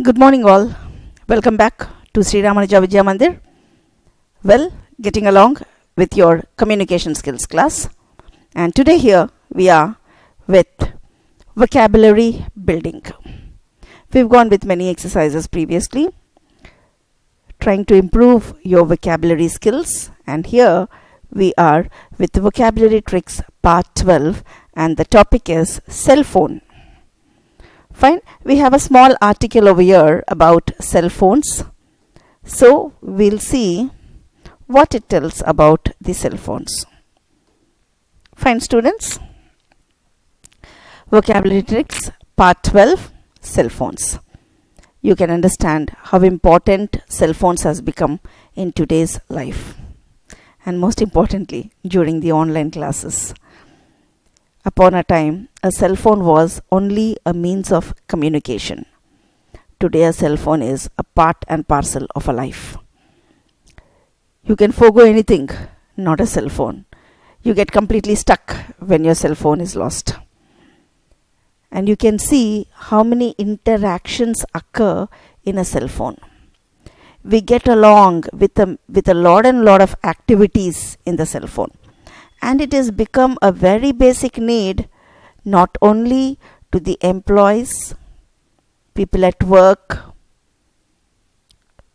Good morning all. Welcome back to Sri Ramanuja Vidya Mandir. Well, getting along with your communication skills class. And today here we are with vocabulary building. We've gone with many exercises previously, trying to improve your vocabulary skills. And here we are with vocabulary tricks part 12, and the topic is cell phone. Fine, we have a small article over here about cell phones. So we'll see what it tells about the cell phones. Fine, students. Vocabulary tricks part 12, cell phones. You can understand how important cell phones has become in today's life, and most importantly during the online classes. Upon a time, a cell phone was only a means of communication. Today, a cell phone is a part and parcel of a life. You can forego anything, not a cell phone. You get completely stuck when your cell phone is lost. And you can see how many interactions occur in a cell phone. We get along with a lot of activities in the cell phone. And it has become a very basic need, not only to the employees, people at work,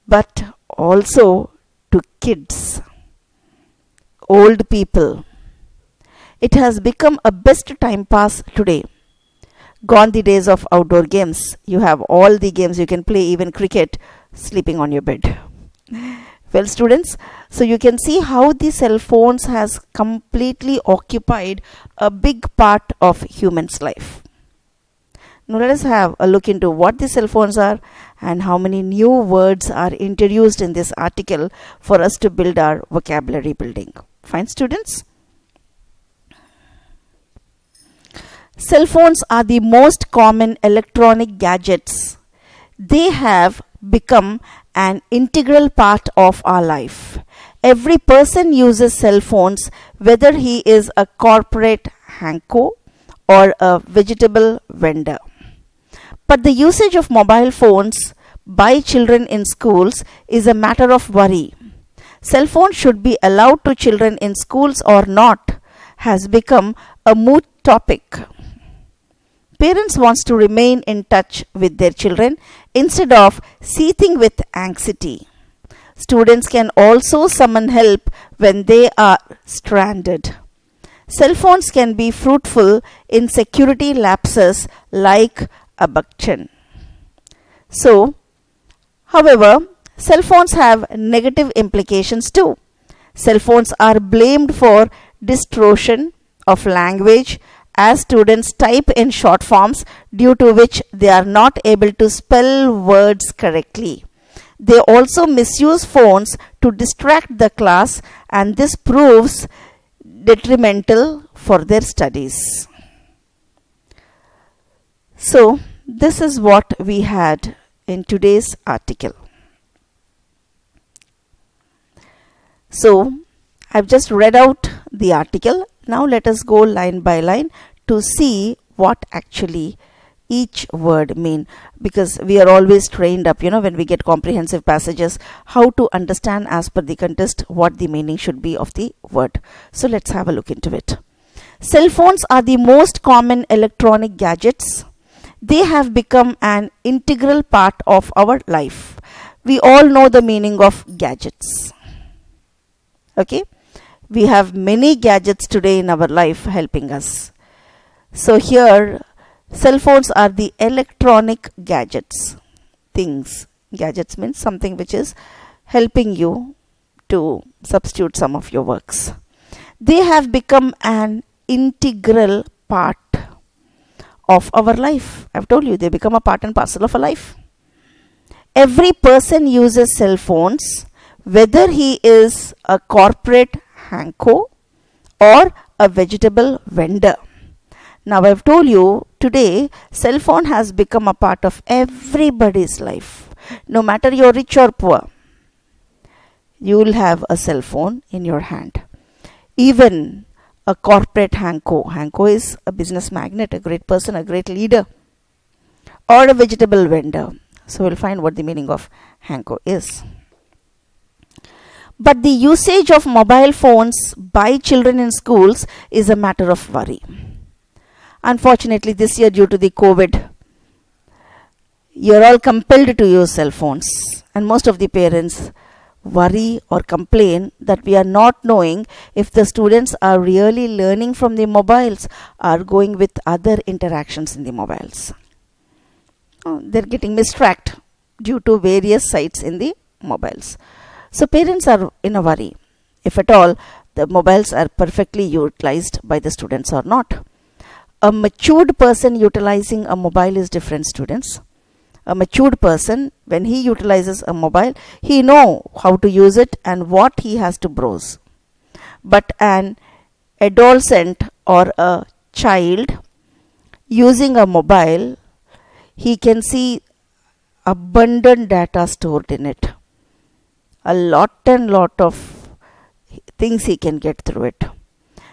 but also to kids, old people. It has become a best time pass today. Gone the days of outdoor games. You have all the games you can play, even cricket, sleeping on your bed. Well, students, so you can see how the cell phones has completely occupied a big part of humans' life. Now let us have a look into what the cell phones are and how many new words are introduced in this article for us to build our vocabulary building. Fine, students? Cell phones are the most common electronic gadgets. They have become an integral part of our life. Every person uses cell phones, whether he is a corporate hanko or a vegetable vendor. But the usage of mobile phones by children in schools is a matter of worry. Cell phones should be allowed to children in schools or not has become a moot topic. Parents want to remain in touch with their children instead of seething with anxiety. Students can also summon help when they are stranded. Cell phones can be fruitful in security lapses like abduction. So, however, cell phones have negative implications too. Cell phones are blamed for distortion of language, as students type in short forms, due to which they are not able to spell words correctly. They also misuse phones to distract the class, and this proves detrimental for their studies. So, this is what we had in today's article. So, I've just read out the article. Now let us go line by line to see what actually each word mean, because we are always trained up, when we get comprehensive passages, how to understand as per the context what the meaning should be of the word. So let's have a look into it. Cell phones are the most common electronic gadgets. They have become an integral part of our life. We all know the meaning of gadgets. Okay? We have many gadgets today in our life helping us. So here, cell phones are the electronic gadgets. Things. Gadgets means something which is helping you to substitute some of your works. They have become an integral part of our life. I've told you, they become a part and parcel of a life. Every person uses cell phones, whether he is a corporate hanko or a vegetable vendor. Now I've told you today cell phone has become a part of everybody's life. No matter you're rich or poor, you will have a cell phone in your hand. Even a corporate hanko. Hanko is a business magnate, a great person, a great leader, or a vegetable vendor. So we'll find what the meaning of hanko is. But the usage of mobile phones by children in schools is a matter of worry. Unfortunately, this year, due to the COVID, you're all compelled to use cell phones, and most of the parents worry or complain that we are not knowing if the students are really learning from the mobiles or going with other interactions in the mobiles. They're getting mistracked due to various sites in the mobiles. So parents are in a worry if at all the mobiles are perfectly utilized by the students or not. A matured person utilizing a mobile is different, students. A matured person, when he utilizes a mobile, he knows how to use it and what he has to browse. But an adolescent or a child using a mobile, he can see abundant data stored in it. A lot of things he can get through it.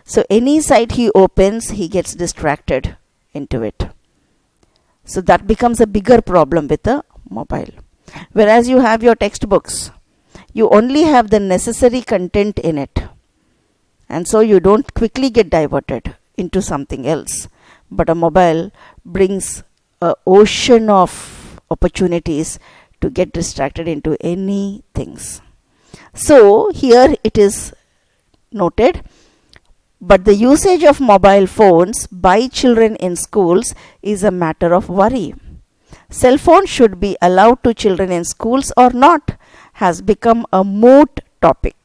So any site he opens, he gets distracted into it. So that becomes a bigger problem with a mobile. Whereas you have your textbooks, you only have the necessary content in it. And so you don't quickly get diverted into something else. But a mobile brings an ocean of opportunities to get distracted into any things. So here it is noted, but the usage of mobile phones by children in schools is a matter of worry. Cell phones should be allowed to children in schools or not has become a moot topic.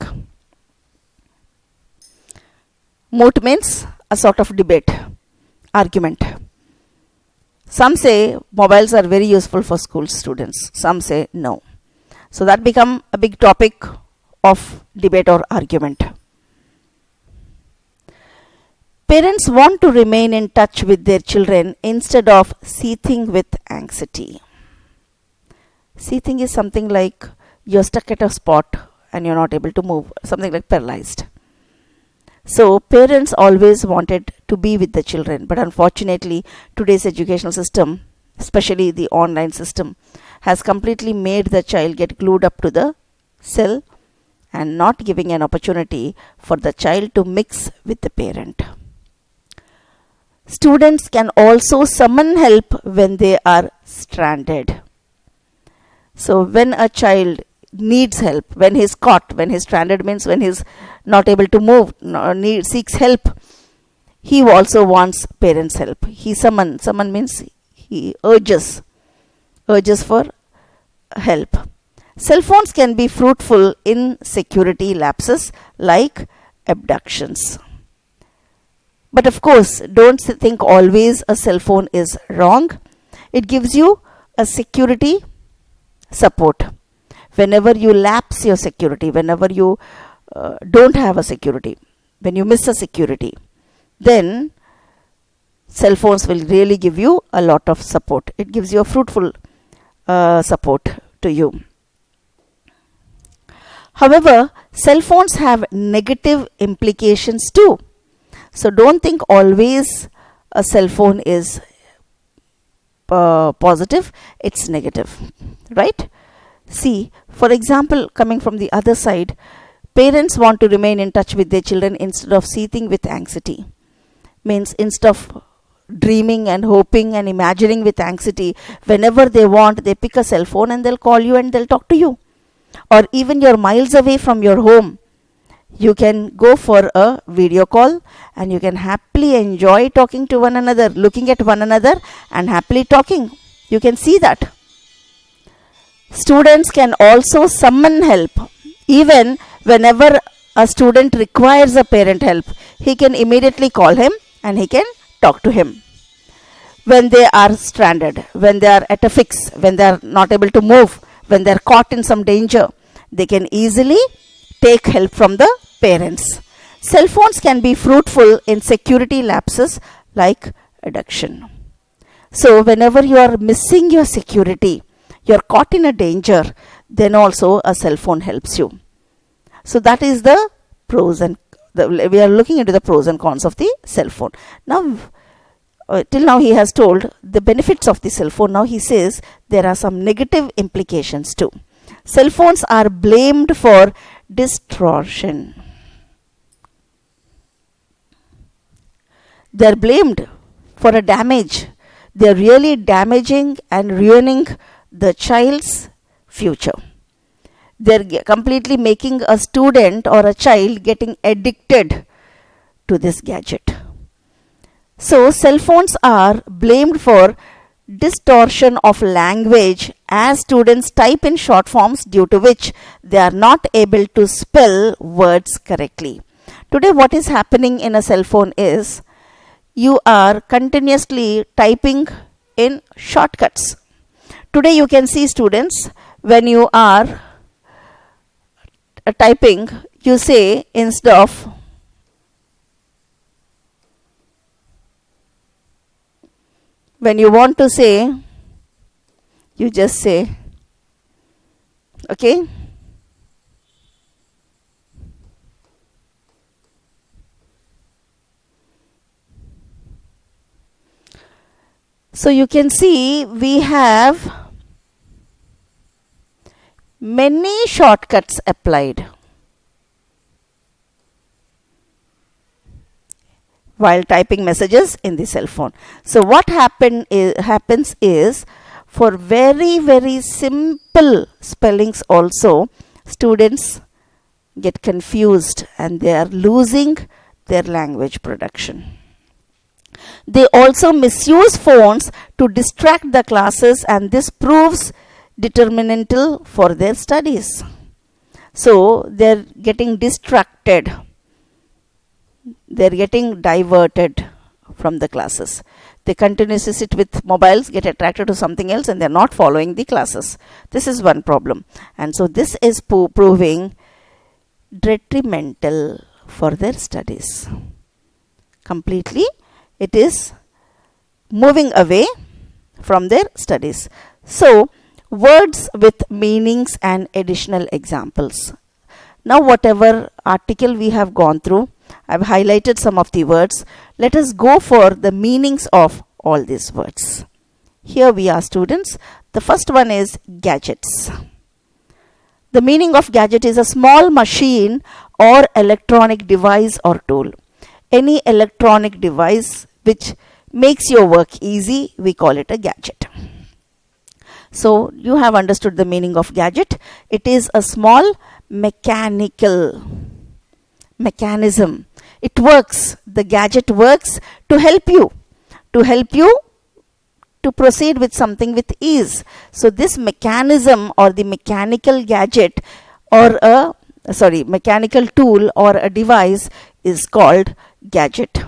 Moot means a sort of debate, argument. Some say mobiles are very useful for school students. Some say no. So that become a big topic of debate or argument. Parents want to remain in touch with their children instead of seething with anxiety. Seething is something like you're stuck at a spot and you're not able to move, something like paralyzed. So parents always wanted to be with the children, but unfortunately today's educational system, especially the online system, has completely made the child get glued up to the cell and not giving an opportunity for the child to mix with the parent. Students can also summon help when they are stranded. So when a child needs help, when he's caught, when he's stranded means when he's not able to move, seeks help, he also wants parents' help. He summon means he urges for help. Cell phones can be fruitful in security lapses like abductions. But of course, don't think always a cell phone is wrong. It gives you a security support. Whenever you lapse your security, whenever you don't have a security, when you miss a security, then cell phones will really give you a lot of support. It gives you a fruitful support to you. However, cell phones have negative implications too. So don't think always a cell phone is positive, it's negative, right? See, for example, coming from the other side, parents want to remain in touch with their children instead of seething with anxiety. Means instead of dreaming and hoping and imagining with anxiety, whenever they want, they pick a cell phone and they'll call you and they'll talk to you. Or even you're miles away from your home, you can go for a video call and you can happily enjoy talking to one another, looking at one another and happily talking. You can see that. Students can also summon help. Even whenever a student requires a parent help, he can immediately call him and he can talk to him. When they are stranded, when they are at a fix, when they are not able to move, when they are caught in some danger, they can easily take help from the parents. Cell phones can be fruitful in security lapses like abduction. So whenever you are missing your security, you are caught in a danger, then also a cell phone helps you. So that is the pros and we are looking into the pros and cons of the cell phone. Now, till now he has told the benefits of the cell phone. Now he says there are some negative implications too. Cell phones are blamed for distortion. They are blamed for a damage. They are really damaging and ruining the child's future. They are completely making a student or a child getting addicted to this gadget. So cell phones are blamed for distortion of language as students type in short forms, due to which they are not able to spell words correctly. Today what is happening in a cell phone is you are continuously typing in shortcuts. Today you can see students, when you are typing, you say, instead of when you want to say, you just say, okay. So you can see we have many shortcuts applied while typing messages in the cell phone. So what happens is, for very simple spellings also, students get confused and they are losing their language production. They also misuse phones to distract the classes, and this proves determinantal for their studies. So they're getting distracted. They're getting diverted from the classes. They continuously sit with mobiles, get attracted to something else, and they're not following the classes. This is one problem. And so this is proving detrimental for their studies. Completely, it is moving away from their studies. So, words with meanings and additional examples. Now, whatever article we have gone through, I've highlighted some of the words. Let us go for the meanings of all these words. Here we are, students. The first one is gadgets. The meaning of gadget is a small machine or electronic device or tool. Any electronic device which makes your work easy, we call it a gadget. So you have understood the meaning of gadget. It is a small mechanical mechanism. It works. The gadget works to help you to proceed with something with ease. So this mechanism or the mechanical gadget or mechanical tool or a device is called gadget.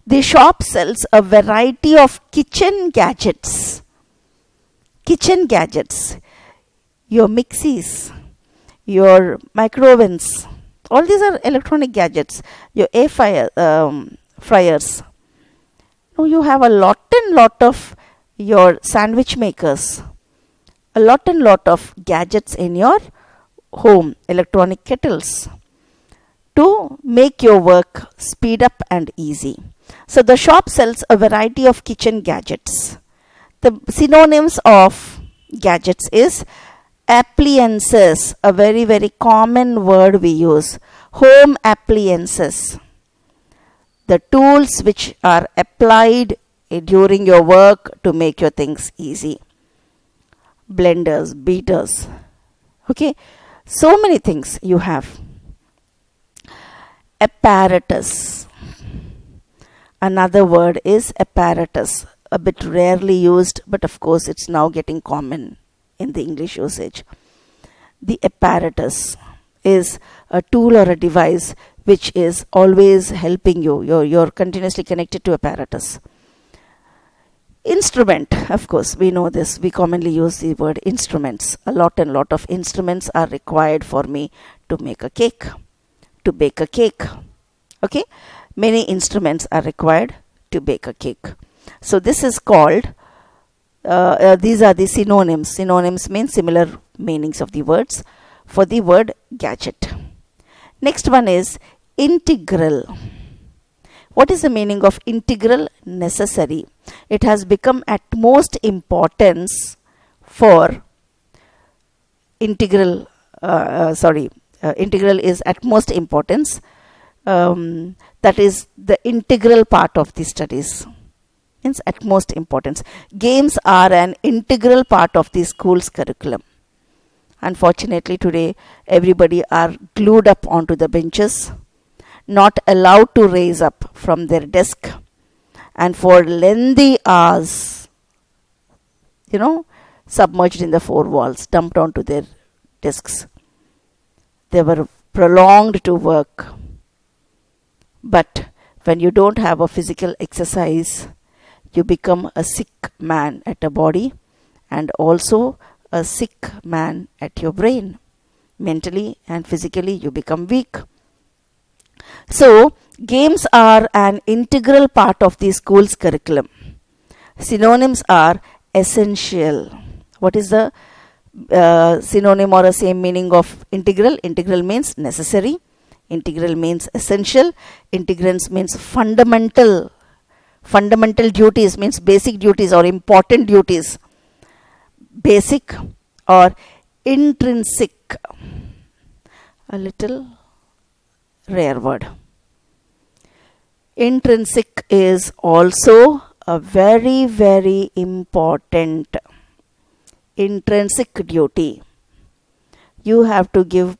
The shop sells a variety of kitchen gadgets. Kitchen gadgets. Your mixies, your micro-ovens, all these are electronic gadgets. Your air fryers. Now you have a lot of your sandwich makers. A lot of gadgets in your home. Electronic kettles to make your work speed up and easy. So the shop sells a variety of kitchen gadgets. The synonyms of gadgets is appliances, a very common word we use. Home appliances, the tools which are applied during your work to make your things easy. Blenders, beaters, okay, so many things you have. Apparatus, another word is apparatus, a bit rarely used, but of course it's now getting common in the English usage. The apparatus is a tool or a device which is always helping you. You're continuously connected to apparatus. Instrument, of course, we know this. We commonly use the word instruments. A lot of instruments are required for me to make a cake, to bake a cake. Okay, many instruments are required to bake a cake. So this is called, these are the synonyms. Synonyms mean similar meanings of the words for the word gadget. Next one is integral. What is the meaning of integral? Necessary. It has become at most importance for integral. Integral is at most importance. That is the integral part of the studies. Means at most importance. Games are an integral part of the school's curriculum. Unfortunately, today everybody are glued up onto the benches, not allowed to raise up from their desk, and for lengthy hours, submerged in the four walls, dumped onto their desks. They were prolonged to work. But when you don't have a physical exercise, you become a sick man at a body and also a sick man at your brain. Mentally and physically, you become weak. So, games are an integral part of the school's curriculum. Synonyms are essential. What is the synonym or a same meaning of integral? Integral means necessary. Integral means essential. Integrance means fundamental. Fundamental duties means basic duties or important duties. Basic or intrinsic. A little rare word. Intrinsic is also a very, very important intrinsic duty. You have to give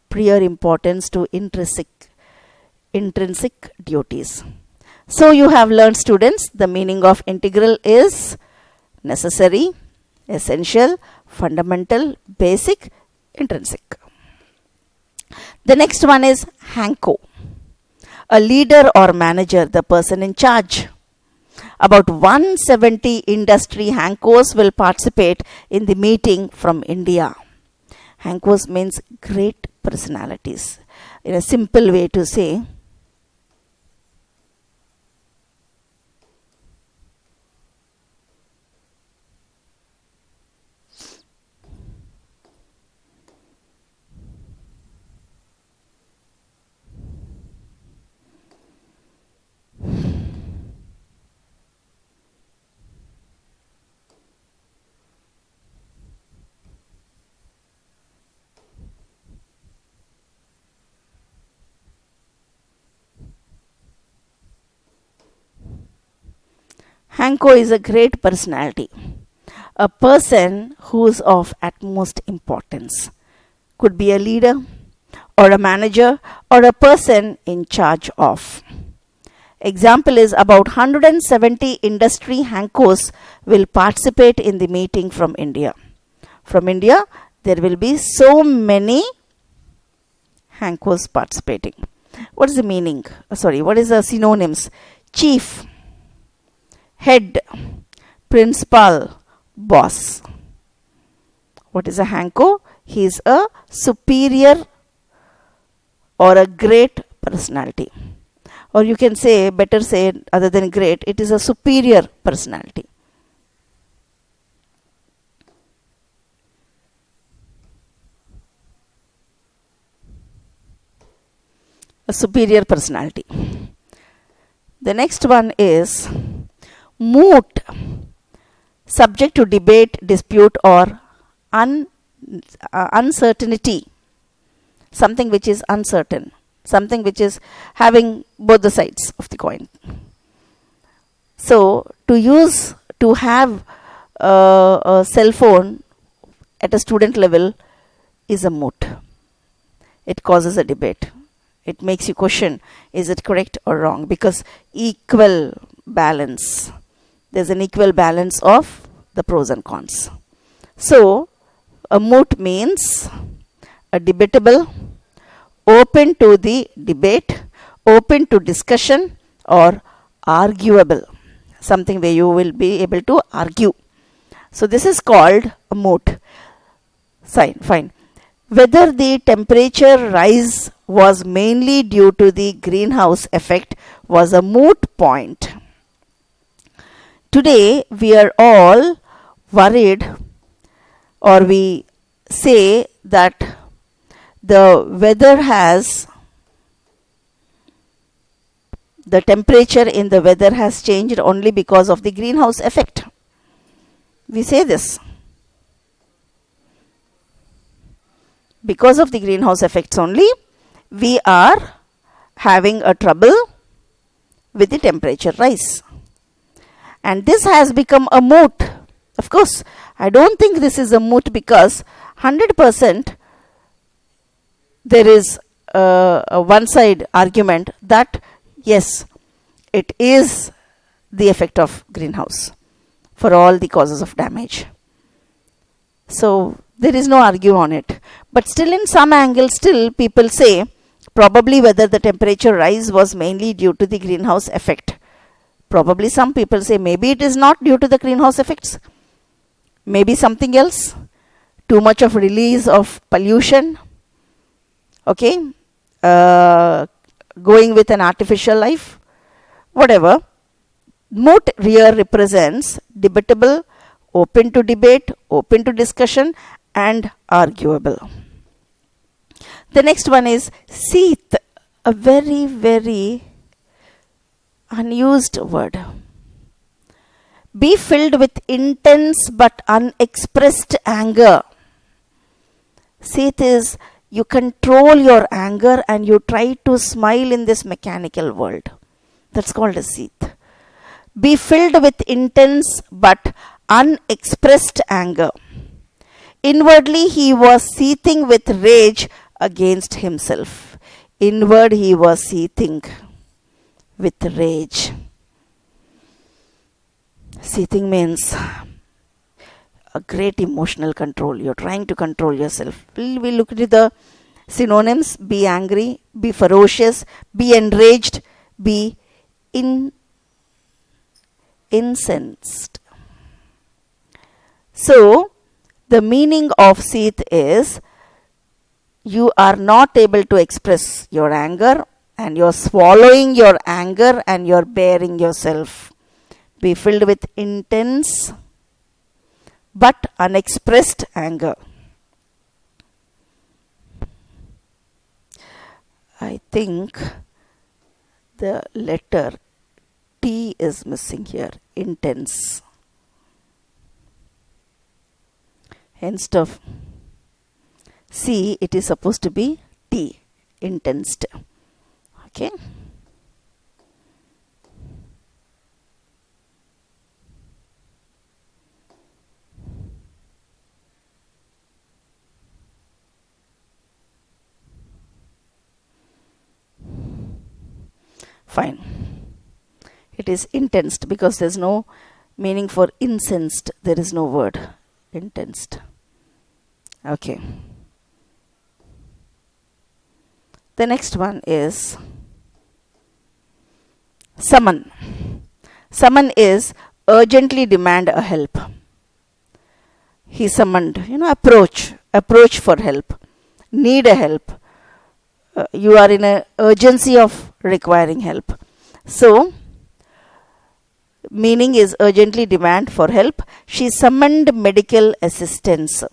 prior importance to intrinsic duties. So you have learned, students, the meaning of integral is necessary, essential, fundamental, basic, intrinsic. The next one is HANCO. A leader or manager, the person in charge. About 170 industry HANCOs will participate in the meeting from India. HANCOs means great personalities. In a simple way to say, HANCO is a great personality. A person who is of utmost importance. Could be a leader or a manager or a person in charge of. Example is about 170 industry HANCOs will participate in the meeting from India. From India, there will be so many HANCOs participating. What is the meaning? What is the synonyms? Chief, head, principal, boss. What is a HANCO? He is a superior or a great personality. Or you can say, better say, other than great, it is a superior personality. A superior personality. The next one is moot, subject to debate, dispute, or uncertainty. Something which is uncertain. Something which is having both the sides of the coin. So, to have a cell phone at a student level is a moot. It causes a debate. It makes you question, is it correct or wrong? Because equal balance. There's an equal balance of the pros and cons. So, a moot means a debatable, open to the debate, open to discussion, or arguable. Something where you will be able to argue. So, this is called a moot. Fine. Whether the temperature rise was mainly due to the greenhouse effect was a moot point. Today, we are all worried, or we say that the temperature in the weather has changed only because of the greenhouse effect. We say this. Because of the greenhouse effects only, we are having a trouble with the temperature rise. And this has become a moot. Of course, I don't think this is a moot because 100% there is a one-side argument that yes, it is the effect of greenhouse for all the causes of damage. So there is no argue on it. But still in some angle, still people say probably whether the temperature rise was mainly due to the greenhouse effect. Probably some people say maybe it is not due to the greenhouse effects. Maybe something else. Too much of release of pollution. Okay. Going with an artificial life. Whatever. Moot here represents debatable, open to debate, open to discussion, and arguable. The next one is seeth, a very, very unused word. Be filled with intense but unexpressed anger. Seeth is you control your anger and you try to smile in this mechanical world. That's called a seeth. Be filled with intense but unexpressed anger. Inwardly he was seething with rage against himself. Inward he was seething with rage. Seething means a great emotional control. You're trying to control yourself. We look at the synonyms. Be angry, be ferocious, be enraged, be incensed. So, the meaning of seeth is you are not able to express your anger and you're swallowing your anger and you're bearing yourself. Be filled with intense but unexpressed anger. I think the letter T is missing here. Intense. Instead of C, it is supposed to be T. Intensed. Okay. Fine. It is intensed because there is no meaning for incensed. There is no word. Intensed. Okay. The next one is summon. Summon is urgently demand a help. He summoned, approach for help, need a help. You are in an urgency of requiring help. So, meaning is urgently demand for help. She summoned medical assistance.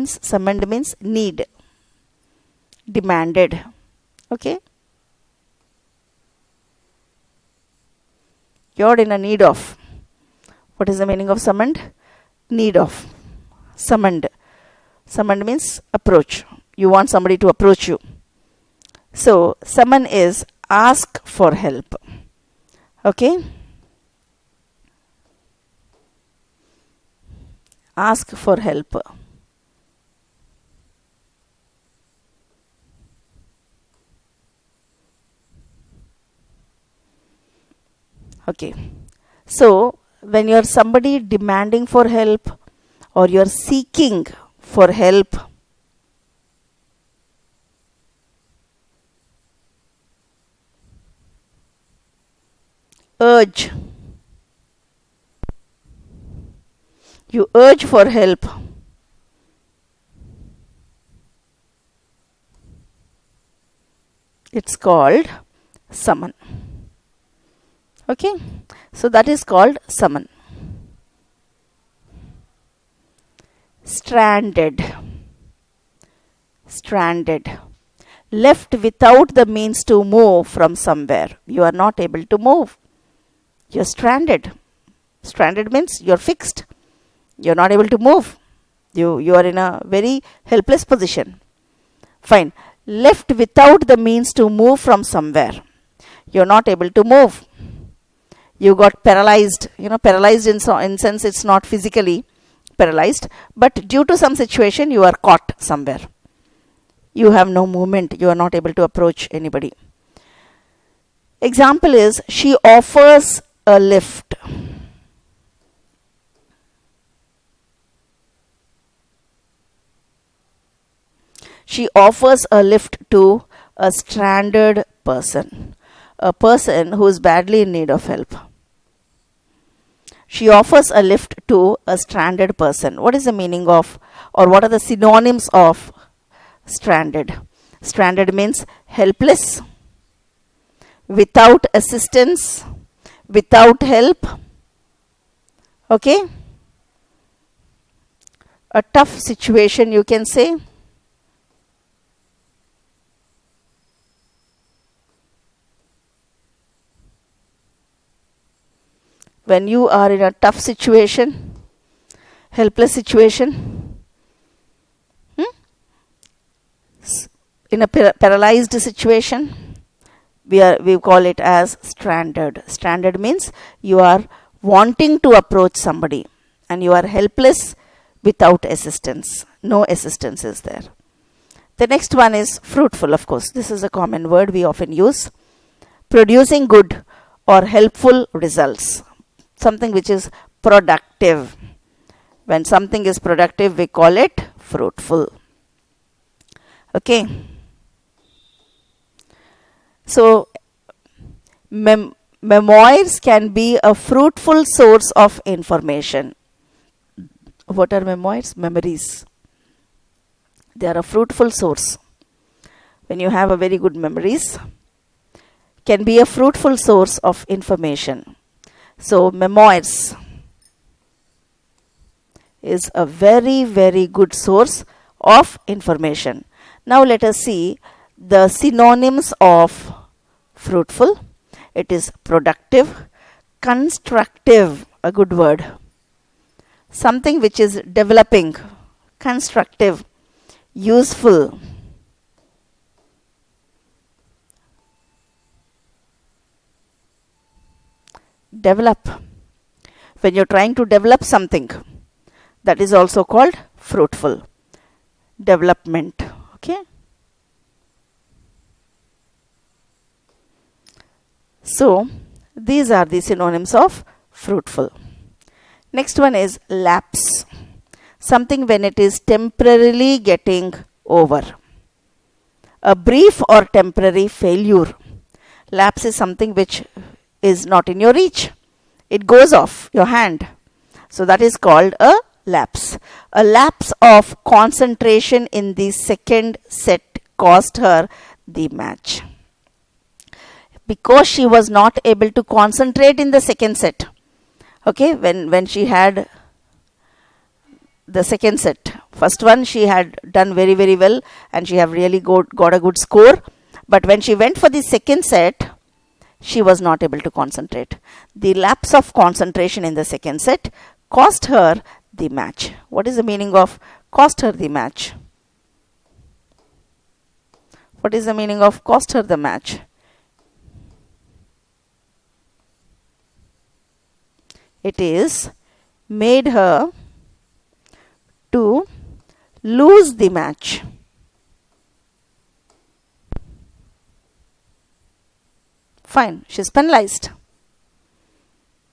Summoned means need. Demanded. Okay. You're in a need of. What is the meaning of summoned? Need of. Summoned. Summoned means approach. You want somebody to approach you. So, summon is ask for help. Okay. Ask for help. Okay. So, when you're somebody demanding for help or you're seeking for help, urge. You urge for help. It's called summon. Okay. So that is called summon. Stranded. Stranded. left without the means to move from somewhere. You are not able to move. You're stranded. Stranded means you're fixed. You're not able to move. You are in a very helpless position. Fine. Left without the means to move from somewhere. You're not able to move. You got paralyzed. Paralyzed in sense it's not physically paralyzed, but due to some situation you are caught somewhere. You have no movement. You are not able to approach anybody. Example is, she offers a lift. She offers a lift to a stranded person. A person who is badly in need of help. She offers a lift to a stranded person. What is the meaning of, or what are the synonyms of stranded? Stranded means helpless, without assistance, without help. Okay? A tough situation, you can say. When you are in a tough situation, helpless situation, in a paralyzed situation, we call it as stranded. Stranded means you are wanting to approach somebody and you are helpless without assistance. No assistance is there. The next one is fruitful, of course. This is a common word we often use. Producing good or helpful results. Something which is productive. When something is productive, we call it fruitful. Okay. So, memoirs can be a fruitful source of information. What are memoirs? Memories. They are a fruitful source. When you have a very good memories, can be a fruitful source of information. So, memoirs is a very, very good source of information. Now, let us see the synonyms of fruitful. It is productive, constructive, a good word. Something which is developing, constructive, useful. Develop. When you're trying to develop something, that is also called fruitful. Development. Okay. So, these are the synonyms of fruitful. Next one is lapse. Something when it is temporarily getting over. A brief or temporary failure. Lapse is something which is not in your reach. It goes off your hand. So that is called a lapse. A lapse of concentration in the second set cost her the match. Because she was not able to concentrate in the second set. Okay, when she had the second set. First one she had done very, very well and she have really got a good score. But when she went for the second set, she was not able to concentrate. The lapse of concentration in the second set cost her the match. What is the meaning of cost her the match? What is the meaning of cost her the match? It is made her to lose the match. Fine, she's penalized.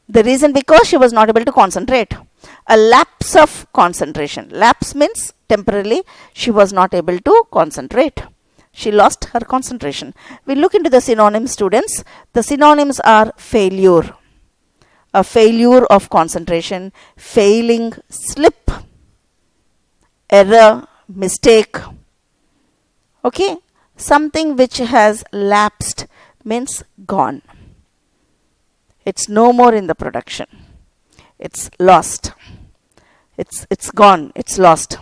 The reason because she was not able to concentrate. A lapse of concentration. Lapse means temporarily she was not able to concentrate. She lost her concentration. We look into the synonyms, students. The synonyms are failure. A failure of concentration, failing, slip, error, mistake. Okay, something which has lapsed means gone. It's no more in the production. It's lost. It's gone. It's lost.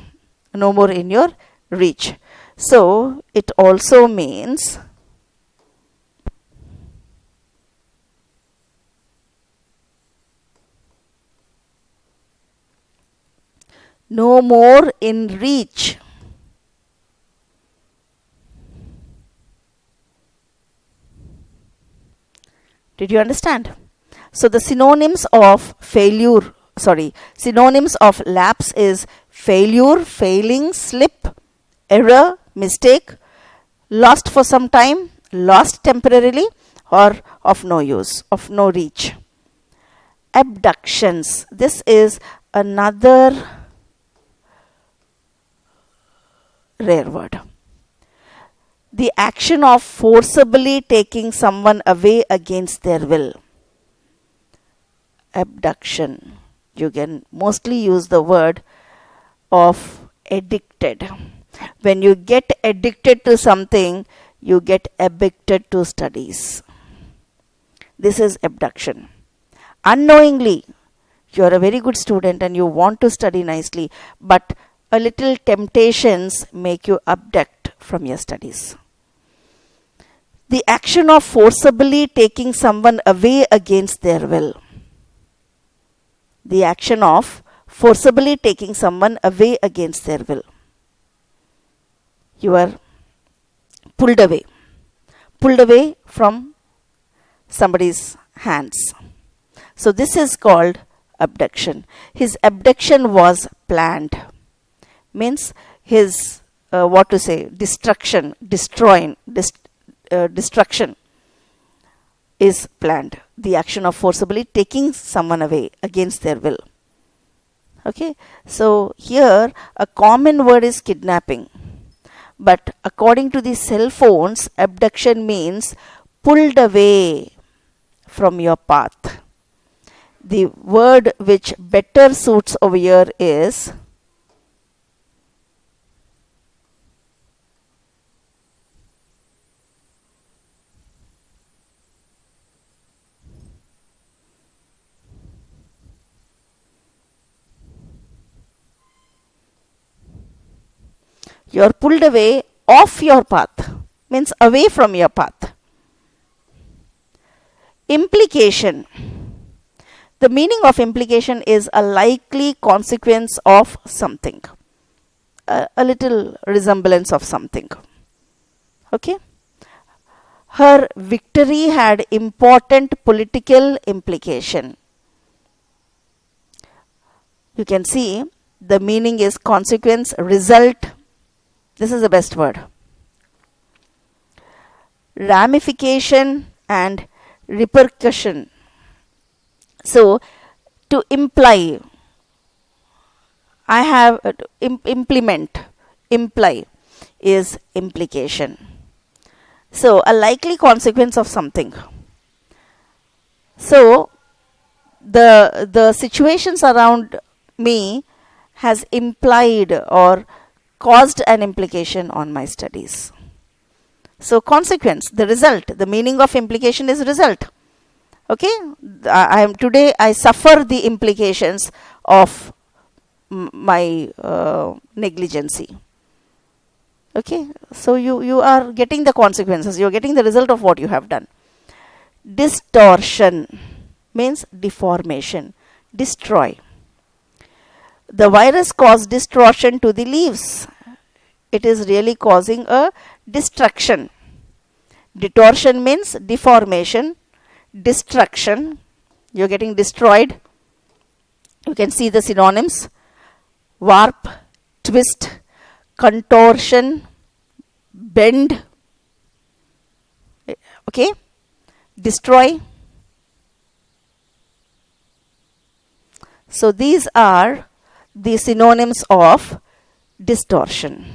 No more in your reach. So it also means no more in reach. Did you understand? So the synonyms of synonyms of lapse is failure, failing, slip, error, mistake, lost for some time, lost temporarily, or of no use, of no reach. Abductions. This is another rare word. The action of forcibly taking someone away against their will. Abduction. You can mostly use the word of addicted. When you get addicted to something, you get addicted to studies. This is abduction. Unknowingly, you are a very good student and you want to study nicely, but a little temptations make you abduct from your studies. The action of forcibly taking someone away against their will. The action of forcibly taking someone away against their will. You are pulled away from somebody's hands. So this is called abduction. His abduction was planned. Means his destruction is planned. The action of forcibly taking someone away against their will. Okay, so here a common word is kidnapping, but according to the cell phones, abduction means pulled away from your path. The word which better suits over here is you are pulled away off your path, means away from your path. Implication. The meaning of implication is a likely consequence of something, a little resemblance of something. Okay. Her victory had important political implication. You can see the meaning is consequence, result. This is the best word. Ramification and repercussion. So, to imply, I have imply is implication. So, a likely consequence of something. So, the situations around me has implied or caused an implication on my studies. So, consequence, the result, the meaning of implication is result. Okay, I suffer the implications of my negligency. Okay, so you are getting the consequences, you are getting the result of what you have done. Distortion means deformation, destroy. The virus caused distortion to the leaves. It is really causing a destruction. Distortion means deformation, destruction. You are getting destroyed. You can see the synonyms: warp, twist, contortion, bend. Okay, destroy. So these are the synonyms of distortion.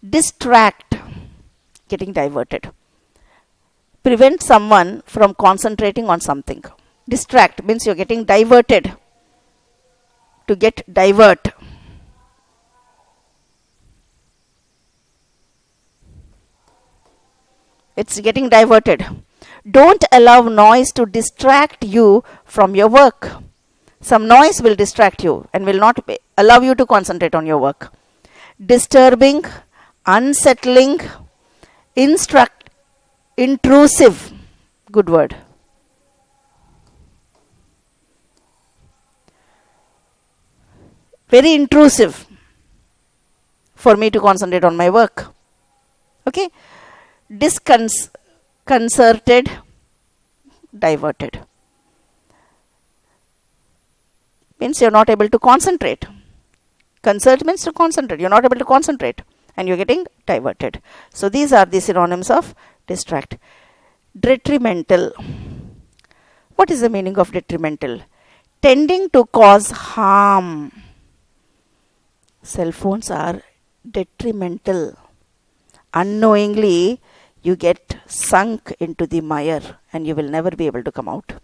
Distract, getting diverted. Prevent someone from concentrating on something. Distract means you're getting diverted. To get divert. It's getting diverted. Don't allow noise to distract you from your work. Some noise will distract you and will not allow you to concentrate on your work. disturbing, unsettling, intrusive. Good word. Very intrusive for me to concentrate on my work. Okay. Disconcerted, diverted. Means you're not able to concentrate. Concert means to concentrate. You're not able to concentrate and you're getting diverted. So these are the synonyms of distract. Detrimental. What is the meaning of detrimental? Tending to cause harm. Cell phones are detrimental. Unknowingly, you get sunk into the mire and you will never be able to come out.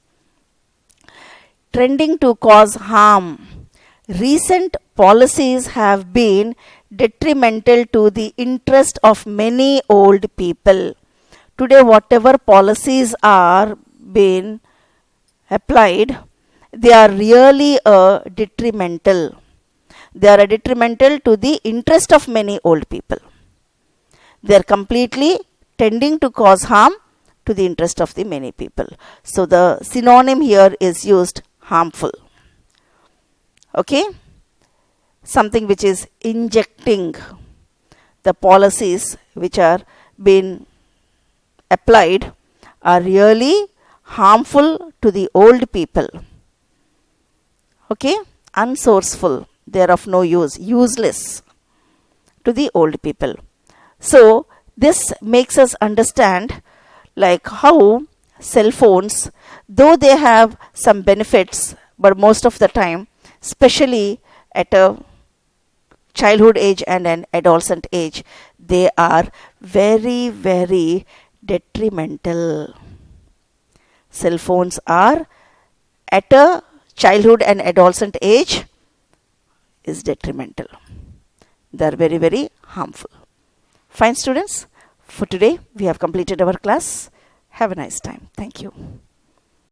Trending to cause harm. Recent policies have been detrimental to the interest of many old people. Today, whatever policies are being applied, they are really detrimental. They are detrimental to the interest of many old people. They are completely tending to cause harm to the interest of the many people. So the synonym here is used harmful. Okay? Something which is injecting. The policies which are being applied are really harmful to the old people. Okay? Unsourceful. They are of no use. Useless to the old people. So this makes us understand like how cell phones, though they have some benefits, but most of the time, especially at a childhood age and an adolescent age, they are very, very detrimental. Cell phones are at a childhood and adolescent age is detrimental. They are very, very harmful. Fine, students. For today, we have completed our class. Have a nice time. Thank you.